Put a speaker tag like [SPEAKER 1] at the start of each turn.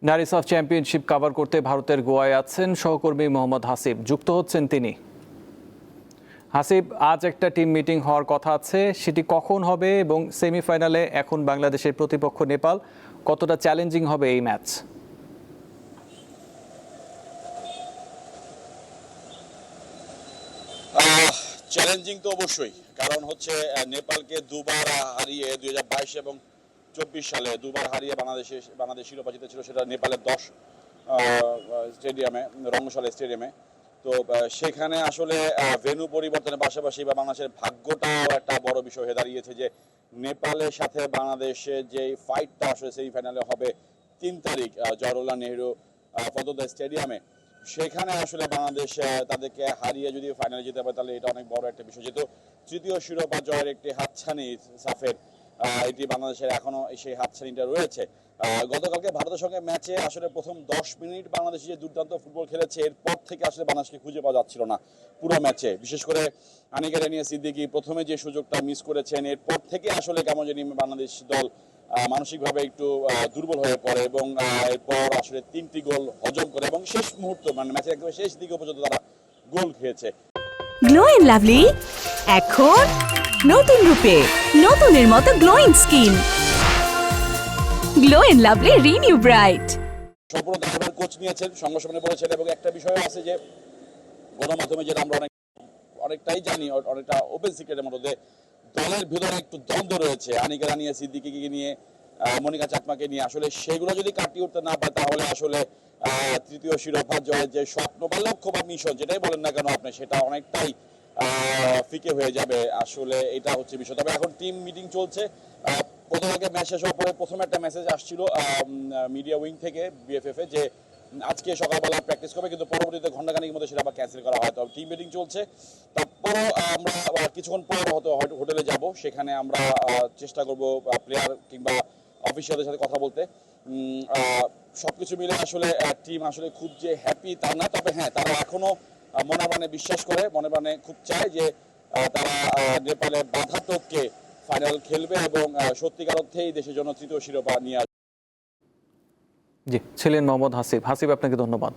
[SPEAKER 1] নারিস of championship cover করতে ভারতের গোয়ায় আছেন সহকর্মী মোহাম্মদ হাসিব। যুক্ত হচ্ছেন তিনি। হাসিব, আজ একটা টিম মিটিং হওয়ার কথা আছে, সেটি কখন হবে এবং সেমিফাইনালে এখন বাংলাদেশের প্রতিপক্ষ নেপাল, কতটা চ্যালেঞ্জিং হবে এই ম্যাচ?
[SPEAKER 2] চ্যালেঞ্জিং তো অবশ্যই, কারণ হচ্ছে নেপালকে দুবার হারিয়ে 2022 এবং 24 সালে দুবার হারিয়ে বাংলাদেশ শিরোপা জিতেছিল, সেটা নেপালের 10 স্টেডিয়ামে, রঙ্গশালা স্টেডিয়ামে। তো সেখানে আসলে ভেন্যু পরিবর্তনের পাশাপাশি বা বাংলাদেশের ভাগ্যটাও একটা বড় বিষয় হয়ে দাঁড়িয়েছে যে নেপালের সাথে বাংলাদেশের যে ফাইটটা আসলে সেমিফাইনালে হবে 3 তারিখ জওহরলাল নেহরু পদ্মা স্টেডিয়ামে, সেখানে আসলে বাংলাদেশ তাদেরকে হারিয়ে যদি ফাইনালে যেতে পারে তাহলে এটা অনেক বড় একটা বিষয়। যেহেতু তৃতীয় শিরোপা জয়ের একটি হাতছানি সাফের, এটি বাংলাদেশের এখনো সেই হাতছানিটা রয়েছে। গতকালকে ভারতের সঙ্গে ম্যাচে আসলে প্রথম 10 মিনিট বাংলাদেশ যে দুর্দান্ত ফুটবল খেলেছে, এরপর থেকে আসলে বাংলাদেশকে খুঁজে পাওয়া যাচ্ছিল না পুরো ম্যাচে। বিশেষ করে আনিকা রানিয়া সিদ্দিকী প্রথমে যে সুযোগটা মিস করেছেন, এরপর থেকে আসলে কেমন জানি বাংলাদেশ দল মানসিকভাবে একটু দুর্বল হয়ে পড়ে এবং এরপর আসলে 3টি গোল হজম করে এবং শেষ মুহূর্ত মানে ম্যাচের একদম শেষ দিকে পর্যন্ত তারা গোল খেয়েছে।
[SPEAKER 3] গ্লো এন্ড লাভলি এখন নতুন রূপে, নতুনের মতো glowing skin. Glow and lovely renew bright.
[SPEAKER 2] সম্পূর্ণ দায়ভার কোচ নিয়েছেন, সংবাদ বলেছেন এবং একটা বিষয় আছে যে গণমাধ্যমে যেটা আমরা অনেকটাই জানি, অনেকটা ওপেন সিক্রেটের মধ্যে দলের ভিতরে একটু দ্বন্দ্ব রয়েছে আনিকা রানিয়া সিদ্দিকীকে নিয়ে, মনিকা চাকমাকে নিয়ে। আসলে সেগুলো যদি কাটিয়ে উঠতে না পারে তাহলে আসলে তৃতীয় শিরোপা জয়ের যে স্বপ্ন বা লক্ষ্য বা মিশন যেটাই বলেন না কেন আপনি, সেটা অনেকটাই ফিকে হয়ে যাবে। আসলে এটা হচ্ছে বিষয়। তবে এখন টিম মিটিং চলছে। প্রথমে ম্যাচ শেষ হওয়ার পরে প্রথমে একটা মেসেজ আসছিল মিডিয়া উইং থেকে বিএফএফ এ যে আজকে সকালবেলা প্র্যাকটিস করবে, কিন্তু পরবর্তীতে ঘন্টাখানিকের মধ্যে সেটা আবার ক্যান্সেল করা হয়। তো টিম মিটিং চলছে। তারপরও আমরা কিছুক্ষণ পর হয়তো হোটেলে যাব, সেখানে আমরা চেষ্টা করব প্লেয়ার কিংবা অফিসিয়ালদের সাথে কথা বলতে। সবকিছু মিলে আসলে টিম আসলে খুব যে হ্যাপি তা না, তবে হ্যাঁ তারা এখনো মনে মনে বিশ্বাস করে, মনে মনে খুব চায় যে তারা নেপালের বাধা টপকে ফাইনাল খেলবে এবং সত্যিকার অর্থেই দেশের জন্য তৃতীয় শিরোপা নিয়ে আসবে।
[SPEAKER 1] জি, ছিলেন মোহাম্মদ হাসিব। হাসিব, আপনাকে ধন্যবাদ।